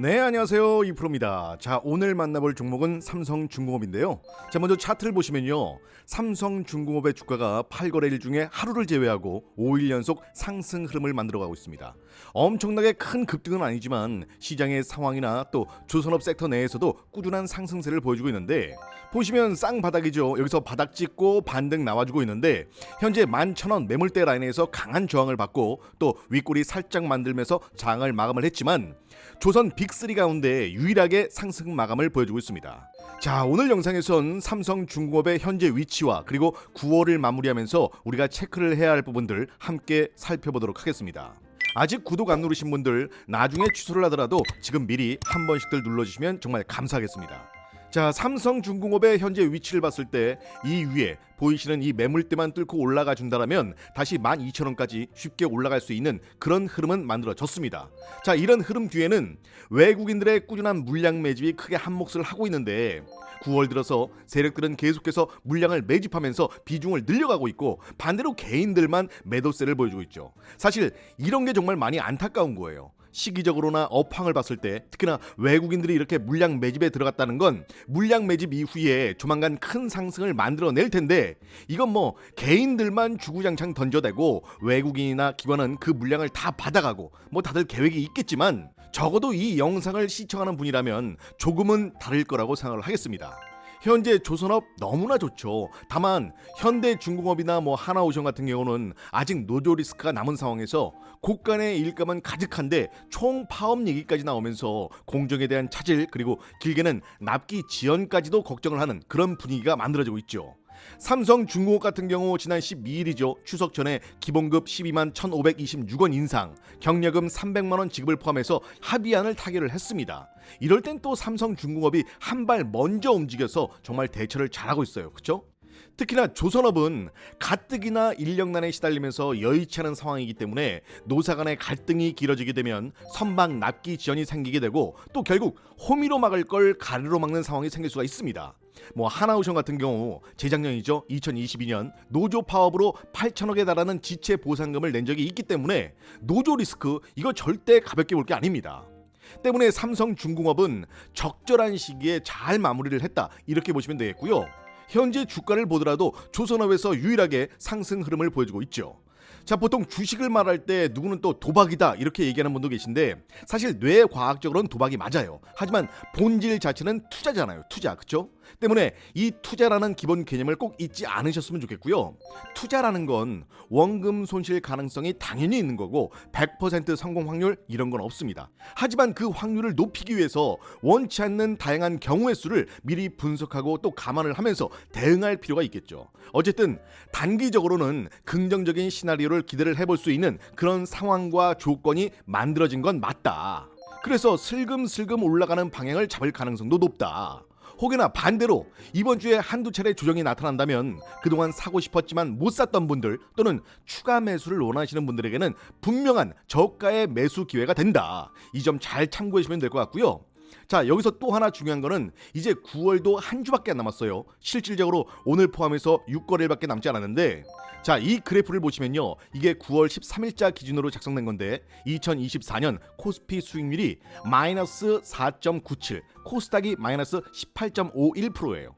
네, 안녕하세요. 이프로입니다. 자, 오늘 만나볼 종목은 삼성중공업인데요. 자, 먼저 차트를 보시면요. 삼성중공업의 주가가 8거래일 중에 하루를 제외하고 5일 연속 상승 흐름을 만들어가고 있습니다. 엄청나게 큰 급등은 아니지만 시장의 상황이나 또 조선업 섹터 내에서도 꾸준한 상승세를 보여주고 있는데, 보시면 쌍바닥이죠. 여기서 바닥 찍고 반등 나와주고 있는데 현재 11,000원 매물대 라인에서 강한 저항을 받고 또 윗골이 살짝 만들면서 장을 마감을 했지만 조선 빅3 가운데 유일하게 상승 마감을 보여주고 있습니다. 자, 오늘 영상에선 삼성중공업의 현재 위치와 그리고 9월을 마무리하면서 우리가 체크를 해야 할 부분들 함께 살펴보도록 하겠습니다. 아직 구독 안 누르신 분들 나중에 취소를 하더라도 지금 미리 한 번씩들 눌러주시면 정말 감사하겠습니다. 자, 삼성중공업의 현재 위치를 봤을 때 이 위에 보이시는 이 매물대만 뚫고 올라가 준다라면 다시 12,000원까지 쉽게 올라갈 수 있는 그런 흐름은 만들어졌습니다. 자, 이런 흐름 뒤에는 외국인들의 꾸준한 물량 매집이 크게 한몫을 하고 있는데 9월 들어서 세력들은 계속해서 물량을 매집하면서 비중을 늘려가고 있고 반대로 개인들만 매도세를 보여주고 있죠. 사실 이런 게 정말 많이 안타까운 거예요. 시기적으로나 업황을 봤을 때 특히나 외국인들이 이렇게 물량 매집에 들어갔다는 건 물량 매집 이후에 조만간 큰 상승을 만들어낼 텐데 이건 뭐 개인들만 주구장창 던져대고 외국인이나 기관은 그 물량을 다 받아가고 뭐 다들 계획이 있겠지만 적어도 이 영상을 시청하는 분이라면 조금은 다를 거라고 생각을 하겠습니다. 현재 조선업 너무나 좋죠. 다만 현대중공업이나 뭐 하나오션 같은 경우는 아직 노조 리스크가 남은 상황에서 고간의 일감은 가득한데 총 파업 얘기까지 나오면서 공정에 대한 차질 그리고 길게는 납기 지연까지도 걱정을 하는 그런 분위기가 만들어지고 있죠. 삼성중공업 같은 경우 지난 12일이죠. 추석 전에 기본급 12만 1,526원 인상, 경력금 300만원 지급을 포함해서 합의안을 타결을 했습니다. 이럴 땐 또 삼성중공업이 한 발 먼저 움직여서 정말 대처를 잘하고 있어요. 그렇죠? 특히나 조선업은 가뜩이나 인력난에 시달리면서 여의치 않은 상황이기 때문에 노사 간의 갈등이 길어지게 되면 선박 납기 지연이 생기게 되고 또 결국 호미로 막을 걸 가르로 막는 상황이 생길 수가 있습니다. 뭐 하나오션 같은 경우 재작년이죠. 2022년 노조 파업으로 8천억에 달하는 지체 보상금을 낸 적이 있기 때문에 노조 리스크 이거 절대 가볍게 볼 게 아닙니다. 때문에 삼성중공업은 적절한 시기에 잘 마무리를 했다 이렇게 보시면 되겠고요. 현재 주가를 보더라도 조선업에서 유일하게 상승 흐름을 보여주고 있죠. 자, 보통 주식을 말할 때 누구는 또 도박이다 이렇게 얘기하는 분도 계신데 사실 뇌과학적으로는 도박이 맞아요. 하지만 본질 자체는 투자잖아요. 투자, 그렇죠? 때문에 이 투자라는 기본 개념을 꼭 잊지 않으셨으면 좋겠고요. 투자라는 건 원금 손실 가능성이 당연히 있는 거고 100% 성공 확률 이런 건 없습니다. 하지만 그 확률을 높이기 위해서 원치 않는 다양한 경우의 수를 미리 분석하고 또 감안을 하면서 대응할 필요가 있겠죠. 어쨌든 단기적으로는 긍정적인 시나리오를 기대를 해볼 수 있는 그런 상황과 조건이 만들어진 건 맞다. 그래서 슬금슬금 올라가는 방향을 잡을 가능성도 높다. 혹여나 반대로 이번 주에 한두 차례 조정이 나타난다면 그동안 사고 싶었지만 못 샀던 분들 또는 추가 매수를 원하시는 분들에게는 분명한 저가의 매수 기회가 된다. 이 점 잘 참고하시면 될 것 같고요. 자, 여기서 또 하나 중요한 거는 이제 9월도 한 주밖에 안 남았어요. 실질적으로 오늘 포함해서 6거래일밖에 남지 않았는데 자, 이 그래프를 보시면요. 이게 9월 13일자 기준으로 작성된 건데 2024년 코스피 수익률이 마이너스 4.97, 코스닥이 마이너스 18.51%예요.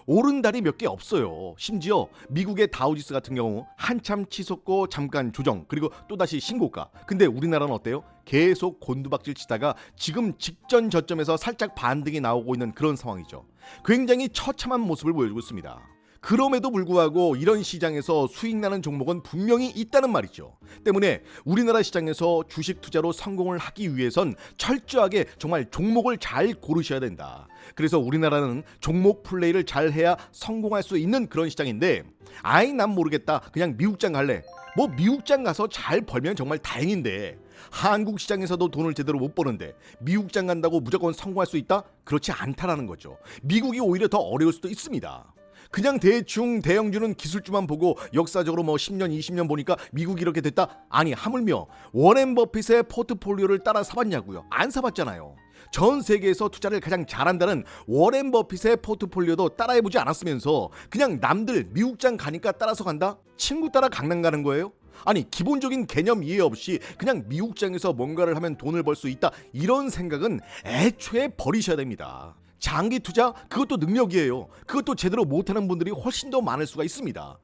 오른 달이 몇 개 없어요. 심지어 미국의 다우지수 같은 경우 한참 치솟고 잠깐 조정 그리고 또다시 신고가. 근데 우리나라는 어때요? 계속 곤두박질 치다가 지금 직전 저점에서 살짝 반등이 나오고 있는 그런 상황이죠. 굉장히 처참한 모습을 보여주고 있습니다. 그럼에도 불구하고 이런 시장에서 수익 나는 종목은 분명히 있다는 말이죠. 때문에 우리나라 시장에서 주식 투자로 성공을 하기 위해선 철저하게 정말 종목을 잘 고르셔야 된다. 그래서 우리나라는 종목 플레이를 잘 해야 성공할 수 있는 그런 시장인데 아이 난 모르겠다 그냥 미국장 갈래. 뭐 미국장 가서 잘 벌면 정말 다행인데 한국 시장에서도 돈을 제대로 못 버는데 미국장 간다고 무조건 성공할 수 있다? 그렇지 않다라는 거죠. 미국이 오히려 더 어려울 수도 있습니다. 그냥 대충 대형주는 기술주만 보고 역사적으로 뭐 10년 20년 보니까 미국이 이렇게 됐다? 아니 하물며 워렌 버핏의 포트폴리오를 따라 사봤냐고요? 안 사봤잖아요. 전 세계에서 투자를 가장 잘한다는 워렌 버핏의 포트폴리오도 따라해보지 않았으면서 그냥 남들 미국장 가니까 따라서 간다? 친구 따라 강남 가는 거예요? 아니 기본적인 개념 이해 없이 그냥 미국장에서 뭔가를 하면 돈을 벌 수 있다 이런 생각은 애초에 버리셔야 됩니다. 장기 투자 그것도 능력이에요. 그것도 제대로 못하는 분들이 훨씬 더 많을 수가 있습니다.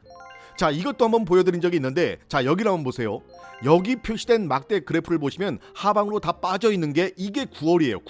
자, 이것도 한번 보여드린 적이 있는데, 자 여기를 한번 보세요. 여기 표시된 막대 그래프를 보시면 하방으로 다 빠져있는 게 이게 9월이에요.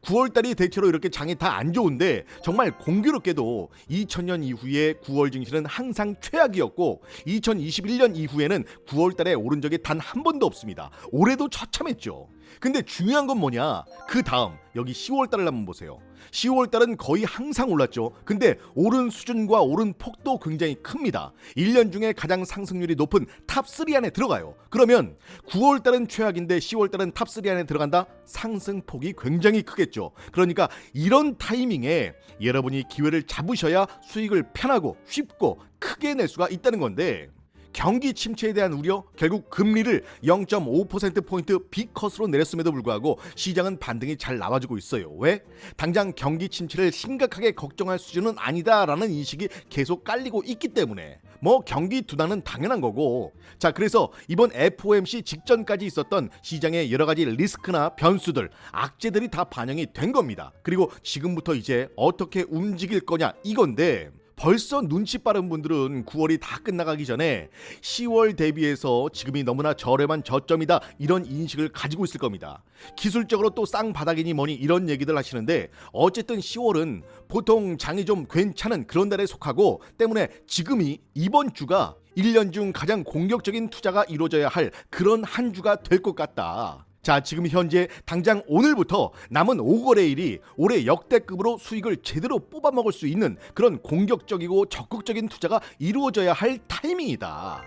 9월달이 대체로 이렇게 장이 다 안 좋은데 정말 공교롭게도 2000년 이후에 9월 증시는 항상 최악이었고 2021년 이후에는 9월달에 오른 적이 단 한 번도 없습니다. 올해도 처참했죠. 근데 중요한 건 뭐냐, 그 다음 여기 10월달을 한번 보세요. 10월달은 거의 항상 올랐죠. 근데 오른 수준과 오른 폭도 굉장히 큽니다. 1년 중에 가장 상승률이 높은 탑3 안에 들어가요. 그러면 9월달은 최악인데 10월달은 탑3 안에 들어간다? 상승폭이 굉장히 크겠죠. 그러니까 이런 타이밍에 여러분이 기회를 잡으셔야 수익을 편하고 쉽고 크게 낼 수가 있다는 건데, 경기 침체에 대한 우려, 결국 금리를 0.5%포인트 B컷으로 내렸음에도 불구하고 시장은 반등이 잘 나와주고 있어요. 왜? 당장 경기 침체를 심각하게 걱정할 수준은 아니다라는 인식이 계속 깔리고 있기 때문에 뭐 경기 둔화는 당연한 거고. 자, 그래서 이번 FOMC 직전까지 있었던 시장의 여러 가지 리스크나 변수들, 악재들이 다 반영이 된 겁니다. 그리고 지금부터 이제 어떻게 움직일 거냐 이건데, 벌써 눈치 빠른 분들은 9월이 다 끝나가기 전에 10월 대비해서 지금이 너무나 저렴한 저점이다 이런 인식을 가지고 있을 겁니다. 기술적으로 또 쌍바닥이니 뭐니 이런 얘기들 하시는데, 어쨌든 10월은 보통 장이 좀 괜찮은 그런 달에 속하고 때문에 지금이 이번 주가 1년 중 가장 공격적인 투자가 이루어져야 할 그런 한 주가 될 것 같다. 자, 지금 현재 당장 오늘부터 남은 5거래일이 올해 역대급으로 수익을 제대로 뽑아먹을 수 있는 그런 공격적이고 적극적인 투자가 이루어져야 할 타이밍이다.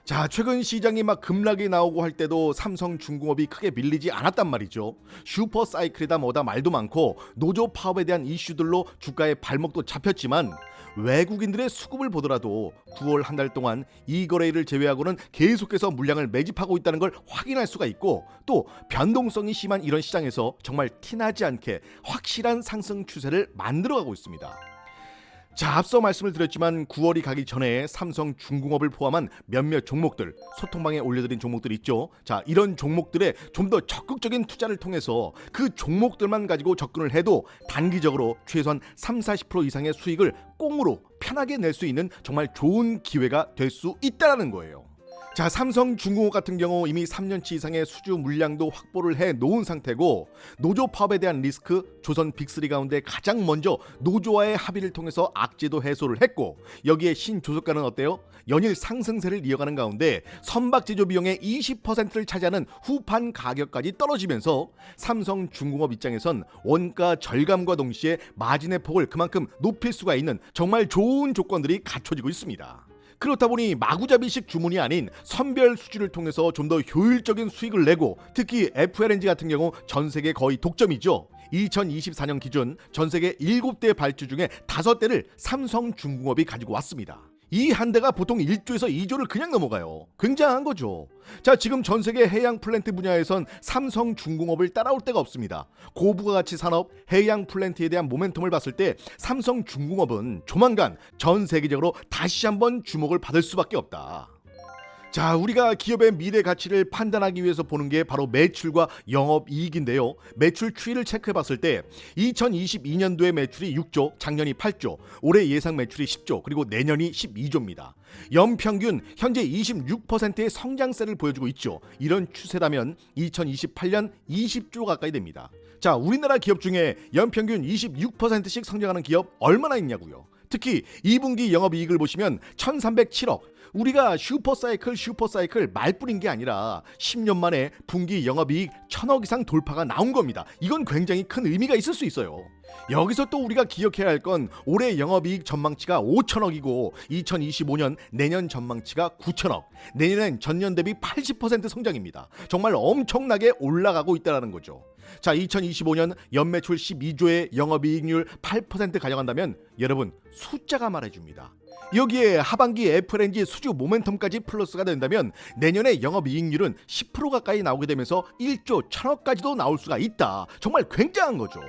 자, 최근 시장이 막 급락이 나오고 할 때도 삼성중공업이 크게 밀리지 않았단 말이죠. 슈퍼사이클이다 뭐다 말도 많고 노조 파업에 대한 이슈들로 주가의 발목도 잡혔지만 외국인들의 수급을 보더라도 9월 한 달 동안 이 거래일을 제외하고는 계속해서 물량을 매집하고 있다는 걸 확인할 수가 있고, 또 변동성이 심한 이런 시장에서 정말 티나지 않게 확실한 상승 추세를 만들어가고 있습니다. 자, 앞서 말씀을 드렸지만 9월이 가기 전에 삼성중공업을 포함한 몇몇 종목들, 소통방에 올려드린 종목들 있죠. 자, 이런 종목들에 좀 더 적극적인 투자를 통해서 그 종목들만 가지고 접근을 해도 단기적으로 최소한 30-40% 이상의 수익을 꽁으로 편하게 낼 수 있는 정말 좋은 기회가 될 수 있다는 거예요. 자, 삼성중공업 같은 경우 이미 3년치 이상의 수주 물량도 확보를 해 놓은 상태고, 노조 파업에 대한 리스크, 조선 빅3 가운데 가장 먼저 노조와의 합의를 통해서 악재도 해소를 했고, 여기에 신조선가는 어때요? 연일 상승세를 이어가는 가운데 선박 제조 비용의 20%를 차지하는 후판 가격까지 떨어지면서 삼성중공업 입장에선 원가 절감과 동시에 마진의 폭을 그만큼 높일 수가 있는 정말 좋은 조건들이 갖춰지고 있습니다. 그렇다 보니 마구잡이식 주문이 아닌 선별 수주를 통해서 좀 더 효율적인 수익을 내고, 특히 FLNG 같은 경우 전 세계 거의 독점이죠. 2024년 기준 전 세계 7대 발주 중에 5대를 삼성중공업이 가지고 왔습니다. 이 한 대가 보통 1조에서 2조를 그냥 넘어가요. 굉장한 거죠. 자, 지금 전 세계 해양 플랜트 분야에선 삼성중공업을 따라올 데가 없습니다. 고부가가치 산업, 해양 플랜트에 대한 모멘텀을 봤을 때 삼성중공업은 조만간 전 세계적으로 다시 한번 주목을 받을 수밖에 없다. 자, 우리가 기업의 미래 가치를 판단하기 위해서 보는 게 바로 매출과 영업이익인데요. 매출 추이를 체크해봤을 때 2022년도에 매출이 6조, 작년이 8조, 올해 예상 매출이 10조, 그리고 내년이 12조입니다. 연평균 현재 26%의 성장세를 보여주고 있죠. 이런 추세라면 2028년 20조 가까이 됩니다. 자, 우리나라 기업 중에 연평균 26%씩 성장하는 기업 얼마나 있냐고요. 특히 2분기 영업이익을 보시면 1307억, 우리가 슈퍼사이클 말뿐인 게 아니라 10년 만에 분기 영업이익 1000억 이상 돌파가 나온 겁니다. 이건 굉장히 큰 의미가 있을 수 있어요. 여기서 또 우리가 기억해야 할 건 올해 영업이익 전망치가 5천억이고 2025년 내년 전망치가 9천억, 내년엔 전년 대비 80% 성장입니다. 정말 엄청나게 올라가고 있다는 거죠. 자, 2025년 연매출 12조의 영업이익률 8% 가져간다면 여러분 숫자가 말해줍니다. 여기에 하반기 FLNG 수주 모멘텀까지 플러스가 된다면 내년에 영업이익률은 10% 가까이 나오게 되면서 1조 1000억까지도 나올 수가 있다. 정말 굉장한 거죠.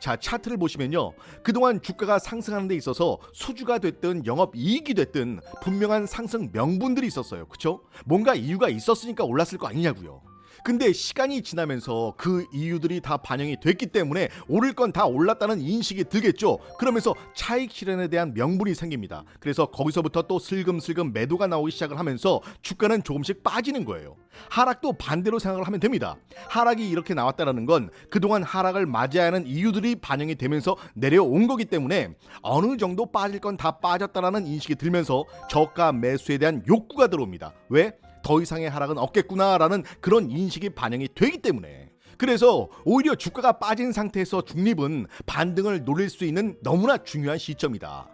자, 차트를 보시면요, 그동안 주가가 상승하는 데 있어서 수주가 됐든 영업이익이 됐든 분명한 상승 명분들이 있었어요. 그쵸? 뭔가 이유가 있었으니까 올랐을 거 아니냐고요. 근데 시간이 지나면서 그 이유들이 다 반영이 됐기 때문에 오를 건 다 올랐다는 인식이 들겠죠. 그러면서 차익 실현에 대한 명분이 생깁니다. 그래서 거기서부터 또 슬금슬금 매도가 나오기 시작을 하면서 주가는 조금씩 빠지는 거예요. 하락도 반대로 생각을 하면 됩니다. 하락이 이렇게 나왔다는 건 그동안 하락을 맞이해야 하는 이유들이 반영이 되면서 내려온 거기 때문에 어느 정도 빠질 건 다 빠졌다라는 인식이 들면서 저가 매수에 대한 욕구가 들어옵니다. 왜? 더 이상의 하락은 없겠구나라는 그런 인식이 반영이 되기 때문에. 그래서 오히려 주가가 빠진 상태에서 중립은 반등을 노릴 수 있는 너무나 중요한 시점이다.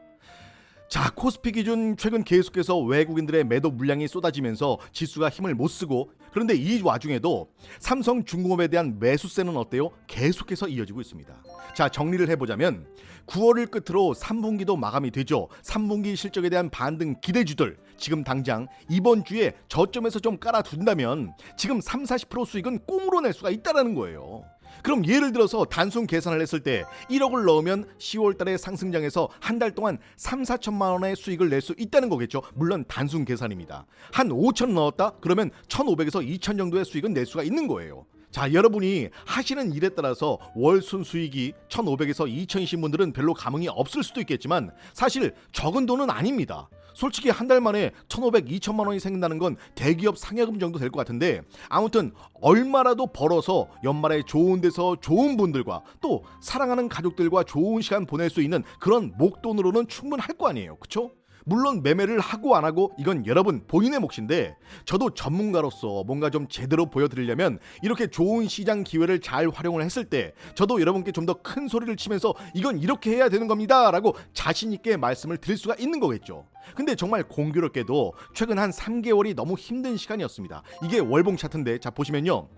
자, 코스피 기준 최근 계속해서 외국인들의 매도 물량이 쏟아지면서 지수가 힘을 못 쓰고, 그런데 이 와중에도 삼성중공업에 대한 매수세는 어때요? 계속해서 이어지고 있습니다. 자, 정리를 해보자면 9월을 끝으로 3분기도 마감이 되죠. 3분기 실적에 대한 반등 기대주들 지금 당장 이번 주에 저점에서 좀 깔아둔다면 지금 30-40% 수익은 꽁으로 낼 수가 있다는 거예요. 그럼 예를 들어서 단순 계산을 했을 때 1억을 넣으면 10월 달에 상승장에서 한 달 동안 3-4천만 원의 수익을 낼 수 있다는 거겠죠. 물론 단순 계산입니다. 한 5천 넣었다? 그러면 1,500에서 2천 정도의 수익은 낼 수가 있는 거예요. 자, 여러분이 하시는 일에 따라서 월 순수익이 1,500에서 2천이신 분들은 별로 감흥이 없을 수도 있겠지만 사실 적은 돈은 아닙니다. 솔직히 한 달 만에 1,500, 2천만 원이 생긴다는 건 대기업 상여금 정도 될 것 같은데, 아무튼 얼마라도 벌어서 연말에 좋은 데서 좋은 분들과 또 사랑하는 가족들과 좋은 시간 보낼 수 있는 그런 목돈으로는 충분할 거 아니에요. 그쵸? 물론 매매를 하고 안 하고 이건 여러분 본인의 몫인데, 저도 전문가로서 뭔가 좀 제대로 보여드리려면 이렇게 좋은 시장 기회를 잘 활용을 했을 때 저도 여러분께 좀 더 큰 소리를 치면서 이건 이렇게 해야 되는 겁니다 라고 자신 있게 말씀을 드릴 수가 있는 거겠죠. 근데 정말 공교롭게도 최근 한 3개월이 너무 힘든 시간이었습니다. 이게 월봉 차트인데, 자 보시면요,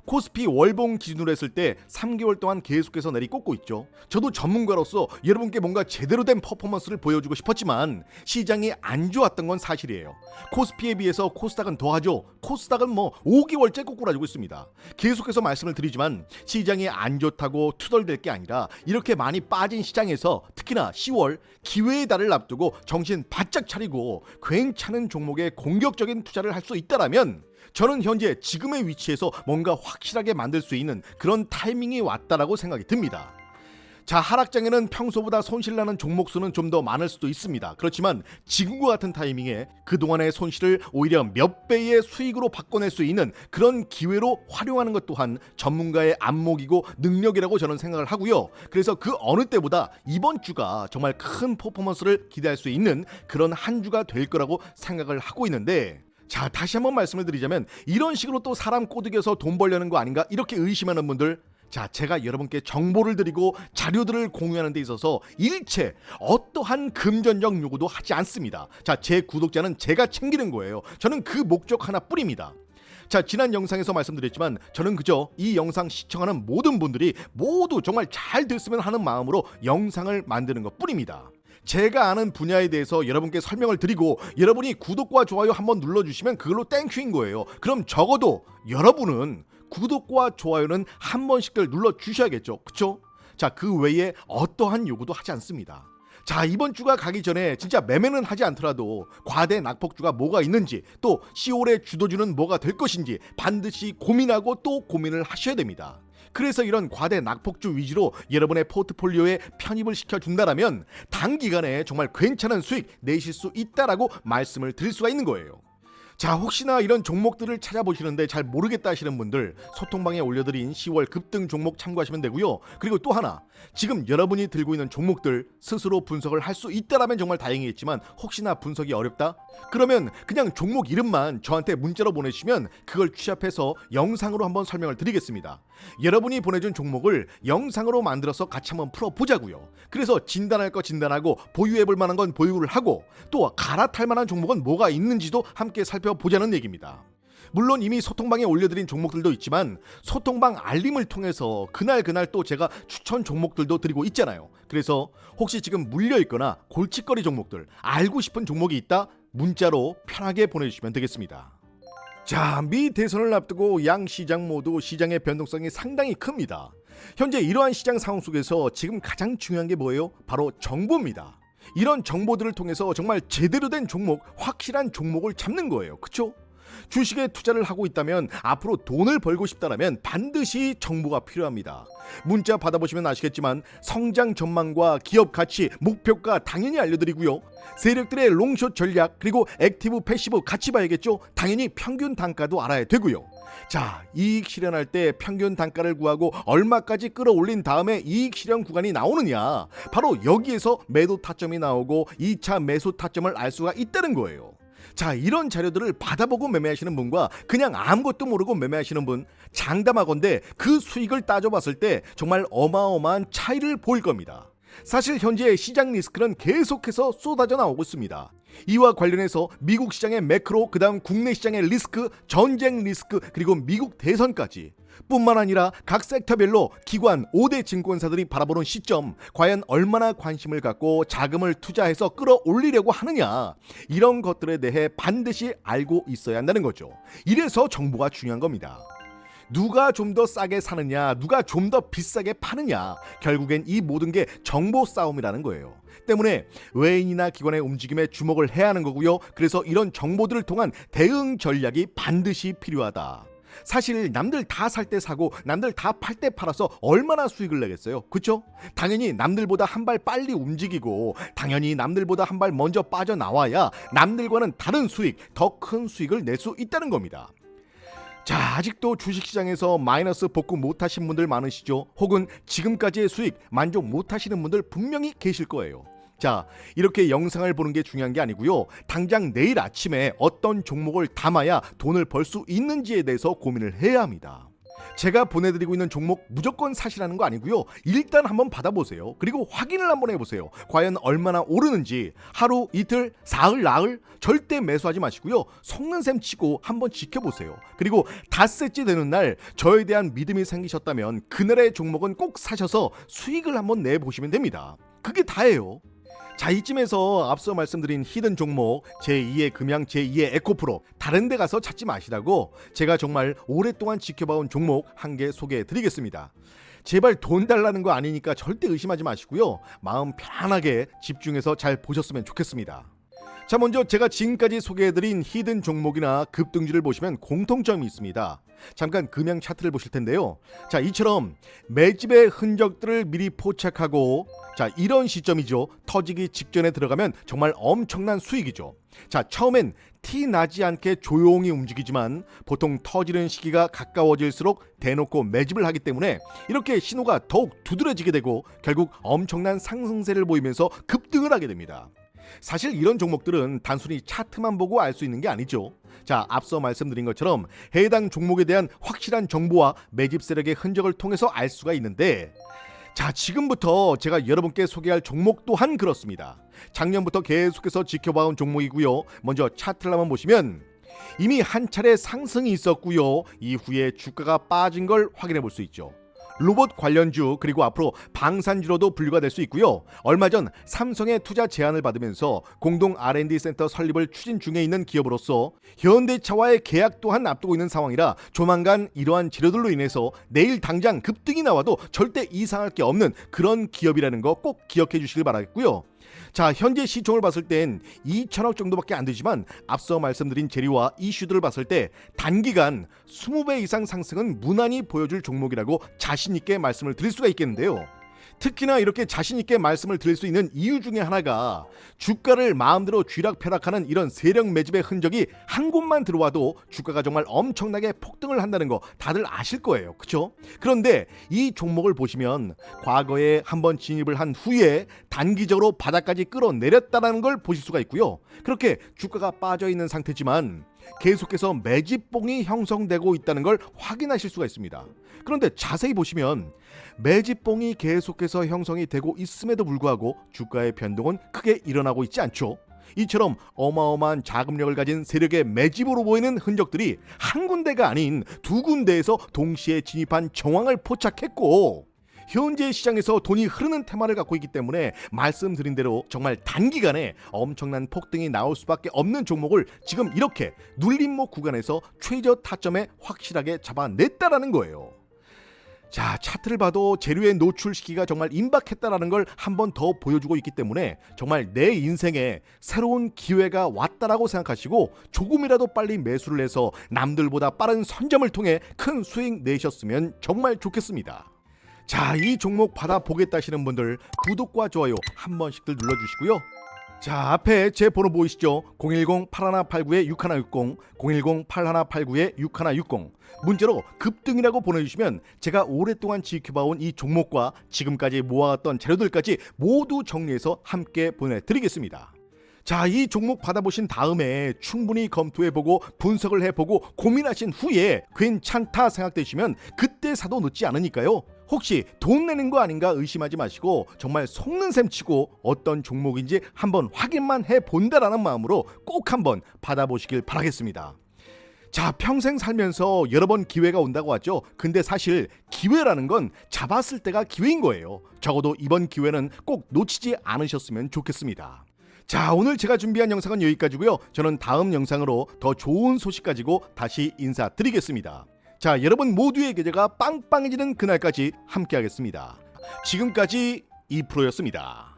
코스피 월봉 기준으로 했을 때 3개월 동안 계속해서 내리꽂고 있죠. 저도 전문가로서 여러분께 뭔가 제대로 된 퍼포먼스를 보여주고 싶었지만 시장이 안 좋았던 건 사실이에요. 코스피에 비해서 코스닥은 더하죠. 코스닥은 뭐 5개월째 꼬꾸라지고 있습니다. 계속해서 말씀을 드리지만 시장이 안 좋다고 투덜댈 게 아니라 이렇게 많이 빠진 시장에서 특히나 10월 기회의 달을 앞두고 정신 바짝 차리고 괜찮은 종목에 공격적인 투자를 할 수 있다라면 저는 현재 지금의 위치에서 뭔가 확실하게 만들 수 있는 그런 타이밍이 왔다라고 생각이 듭니다. 자, 하락장에는 평소보다 손실나는 종목 수는 좀 더 많을 수도 있습니다. 그렇지만 지금과 같은 타이밍에 그동안의 손실을 오히려 몇 배의 수익으로 바꿔낼 수 있는 그런 기회로 활용하는 것 또한 전문가의 안목이고 능력이라고 저는 생각을 하고요. 그래서 그 어느 때보다 이번 주가 정말 큰 퍼포먼스를 기대할 수 있는 그런 한 주가 될 거라고 생각을 하고 있는데, 자, 다시 한번 말씀을 드리자면 이런 식으로 또 사람 꼬드겨서 돈 벌려는 거 아닌가 이렇게 의심하는 분들, 자, 제가 여러분께 정보를 드리고 자료들을 공유하는 데 있어서 일체 어떠한 금전적 요구도 하지 않습니다. 자, 제 구독자는 제가 챙기는 거예요. 저는 그 목적 하나뿐입니다. 자, 지난 영상에서 말씀드렸지만 저는 그저 이 영상 시청하는 모든 분들이 모두 정말 잘 됐으면 하는 마음으로 영상을 만드는 것 뿐입니다. 제가 아는 분야에 대해서 여러분께 설명을 드리고 여러분이 구독과 좋아요 한번 눌러주시면 그걸로 땡큐인 거예요. 그럼 적어도 여러분은 구독과 좋아요는 한 번씩들 눌러주셔야겠죠. 그쵸? 자, 그 외에 어떠한 요구도 하지 않습니다. 자, 이번 주가 가기 전에 진짜 매매는 하지 않더라도 과대 낙폭주가 뭐가 있는지, 또 10월의 주도주는 뭐가 될 것인지 반드시 고민하고 또 고민을 하셔야 됩니다. 그래서 이런 과대 낙폭주 위주로 여러분의 포트폴리오에 편입을 시켜준다라면 단기간에 정말 괜찮은 수익 내실 수 있다라고 말씀을 드릴 수가 있는 거예요. 자, 혹시나 이런 종목들을 찾아보시는데 잘 모르겠다 하시는 분들, 소통방에 올려드린 10월 급등 종목 참고하시면 되고요. 그리고 또 하나, 지금 여러분이 들고 있는 종목들 스스로 분석을 할 수 있다라면 정말 다행이겠지만 혹시나 분석이 어렵다? 그러면 그냥 종목 이름만 저한테 문자로 보내주시면 그걸 취합해서 영상으로 한번 설명을 드리겠습니다. 여러분이 보내준 종목을 영상으로 만들어서 같이 한번 풀어보자고요. 그래서 진단할 거 진단하고 보유해볼 만한 건 보유를 하고 또 갈아탈 만한 종목은 뭐가 있는지도 함께 살펴보자는 얘기입니다. 물론 이미 소통방에 올려드린 종목들도 있지만 소통방 알림을 통해서 그날 또 제가 추천 종목들도 드리고 있잖아요. 그래서 혹시 지금 물려있거나 골칫거리 종목들, 알고 싶은 종목이 있다? 문자로 편하게 보내주시면 되겠습니다. 자, 미 대선을 앞두고 양 시장 모두 시장의 변동성이 상당히 큽니다. 현재 이러한 시장 상황 속에서 지금 가장 중요한 게 뭐예요? 바로 정보입니다. 이런 정보들을 통해서 정말 제대로 된 종목, 확실한 종목을 잡는 거예요. 그쵸? 주식에 투자를 하고 있다면, 앞으로 돈을 벌고 싶다면 반드시 정보가 필요합니다. 문자 받아보시면 아시겠지만 성장 전망과 기업 가치, 목표가 당연히 알려드리고요. 세력들의 롱숏 전략, 그리고 액티브 패시브 같이 봐야겠죠. 당연히 평균 단가도 알아야 되고요. 자, 이익 실현할 때 평균 단가를 구하고 얼마까지 끌어올린 다음에 이익 실현 구간이 나오느냐, 바로 여기에서 매도 타점이 나오고 2차 매수 타점을 알 수가 있다는 거예요. 자, 이런 자료들을 받아보고 매매하시는 분과 그냥 아무것도 모르고 매매하시는 분, 장담하건대 그 수익을 따져봤을 때 정말 어마어마한 차이를 보일 겁니다. 사실 현재 시장 리스크는 계속해서 쏟아져 나오고 있습니다. 이와 관련해서 미국 시장의 매크로, 그다음 국내 시장의 리스크, 전쟁 리스크, 그리고 미국 대선까지, 뿐만 아니라 각 섹터별로 기관 5대 증권사들이 바라보는 시점, 과연 얼마나 관심을 갖고 자금을 투자해서 끌어올리려고 하느냐, 이런 것들에 대해 반드시 알고 있어야 한다는 거죠. 이래서 정보가 중요한 겁니다. 누가 좀 더 싸게 사느냐, 누가 좀 더 비싸게 파느냐, 결국엔 이 모든 게 정보 싸움이라는 거예요. 때문에 외인이나 기관의 움직임에 주목을 해야 하는 거고요. 그래서 이런 정보들을 통한 대응 전략이 반드시 필요하다. 사실 남들 다 살 때 사고 남들 다 팔 때 팔아서 얼마나 수익을 내겠어요? 그쵸? 당연히 남들보다 한 발 빨리 움직이고, 당연히 남들보다 한 발 먼저 빠져나와야 남들과는 다른 수익, 더 큰 수익을 낼 수 있다는 겁니다. 자, 아직도 주식시장에서 마이너스 복구 못하신 분들 많으시죠? 혹은 지금까지의 수익 만족 못하시는 분들 분명히 계실 거예요. 자, 이렇게 영상을 보는 게 중요한 게 아니고요. 당장 내일 아침에 어떤 종목을 담아야 돈을 벌 수 있는지에 대해서 고민을 해야 합니다. 제가 보내드리고 있는 종목 무조건 사시라는 거 아니고요. 일단 한번 받아보세요. 그리고 확인을 한번 해보세요. 과연 얼마나 오르는지. 하루, 이틀, 사흘, 나흘 절대 매수하지 마시고요. 속는 셈 치고 한번 지켜보세요. 그리고 닷새째 되는 날 저에 대한 믿음이 생기셨다면 그날의 종목은 꼭 사셔서 수익을 한번 내보시면 됩니다. 그게 다예요. 자, 이쯤에서 앞서 말씀드린 히든 종목, 제2의 금양, 제2의 에코프로, 다른 데 가서 찾지 마시라고 제가 정말 오랫동안 지켜봐온 종목 한 개 소개해 드리겠습니다. 제발 돈 달라는 거 아니니까 절대 의심하지 마시고요. 마음 편안하게 집중해서 잘 보셨으면 좋겠습니다. 자, 먼저 제가 지금까지 소개해드린 히든 종목이나 급등주를 보시면 공통점이 있습니다. 잠깐 금양 차트를 보실 텐데요. 자, 이처럼 매집의 흔적들을 미리 포착하고, 자, 이런 시점이죠. 터지기 직전에 들어가면 정말 엄청난 수익이죠. 자, 처음엔 티 나지 않게 조용히 움직이지만 보통 터지는 시기가 가까워질수록 대놓고 매집을 하기 때문에 이렇게 신호가 더욱 두드러지게 되고 결국 엄청난 상승세를 보이면서 급등을 하게 됩니다. 사실 이런 종목들은 단순히 차트만 보고 알 수 있는 게 아니죠. 자, 앞서 말씀드린 것처럼 해당 종목에 대한 확실한 정보와 매집 세력의 흔적을 통해서 알 수가 있는데, 자, 지금부터 제가 여러분께 소개할 종목 또한 그렇습니다. 작년부터 계속해서 지켜봐온 종목이고요. 먼저 차트를 한번 보시면 이미 한 차례 상승이 있었고요. 이후에 주가가 빠진 걸 확인해 볼 수 있죠. 로봇 관련주, 그리고 앞으로 방산주로도 분류가 될 수 있고요. 얼마 전 삼성의 투자 제안을 받으면서 공동 R&D 센터 설립을 추진 중에 있는 기업으로서 현대차와의 계약 또한 앞두고 있는 상황이라 조만간 이러한 재료들로 인해서 내일 당장 급등이 나와도 절대 이상할 게 없는 그런 기업이라는 거 꼭 기억해 주시길 바라겠고요. 자, 현재 시총을 봤을 땐 2천억 정도밖에 안 되지만 앞서 말씀드린 재료와 이슈들을 봤을 때 단기간 20배 이상 상승은 무난히 보여줄 종목이라고 자신있게 말씀을 드릴 수가 있겠는데요. 특히나 이렇게 자신있게 말씀을 드릴 수 있는 이유 중에 하나가 주가를 마음대로 쥐락펴락하는 이런 세력 매집의 흔적이 한 곳만 들어와도 주가가 정말 엄청나게 폭등을 한다는 거 다들 아실 거예요. 그렇죠? 그런데 이 종목을 보시면 과거에 한번 진입을 한 후에 단기적으로 바닥까지 끌어내렸다는 걸 보실 수가 있고요. 그렇게 주가가 빠져있는 상태지만 계속해서 매집봉이 형성되고 있다는 걸 확인하실 수가 있습니다. 그런데 자세히 보시면 매집봉이 계속해서 형성이 되고 있음에도 불구하고 주가의 변동은 크게 일어나고 있지 않죠. 이처럼 어마어마한 자금력을 가진 세력의 매집으로 보이는 흔적들이 한 군데가 아닌 두 군데에서 동시에 진입한 정황을 포착했고, 현재 시장에서 돈이 흐르는 테마를 갖고 있기 때문에 말씀드린 대로 정말 단기간에 엄청난 폭등이 나올 수밖에 없는 종목을 지금 이렇게 눌림목 구간에서 최저 타점에 확실하게 잡아냈다라는 거예요. 자, 차트를 봐도 재료의 노출 시기가 정말 임박했다라는 걸 한 번 더 보여주고 있기 때문에 정말 내 인생에 새로운 기회가 왔다라고 생각하시고 조금이라도 빨리 매수를 해서 남들보다 빠른 선점을 통해 큰 수익 내셨으면 정말 좋겠습니다. 자, 이 종목 받아보겠다 하시는 분들 구독과 좋아요 한 번씩들 눌러주시고요. 자, 앞에 제 번호 보이시죠? 010-8189-6160, 010-8189-6160. 문자로 급등이라고 보내주시면 제가 오랫동안 지켜봐온 이 종목과 지금까지 모아왔던 재료들까지 모두 정리해서 함께 보내드리겠습니다. 자, 이 종목 받아보신 다음에 충분히 검토해보고 분석을 해보고 고민하신 후에 괜찮다 생각되시면 그때 사도 늦지 않으니까요. 혹시 돈 내는 거 아닌가 의심하지 마시고 정말 속는 셈 치고 어떤 종목인지 한번 확인만 해본다라는 마음으로 꼭 한번 받아보시길 바라겠습니다. 자, 평생 살면서 여러 번 기회가 온다고 하죠. 근데 사실 기회라는 건 잡았을 때가 기회인 거예요. 적어도 이번 기회는 꼭 놓치지 않으셨으면 좋겠습니다. 자, 오늘 제가 준비한 영상은 여기까지고요. 저는 다음 영상으로 더 좋은 소식 가지고 다시 인사드리겠습니다. 자, 여러분 모두의 계좌가 빵빵해지는 그날까지 함께하겠습니다. 지금까지 2%였습니다.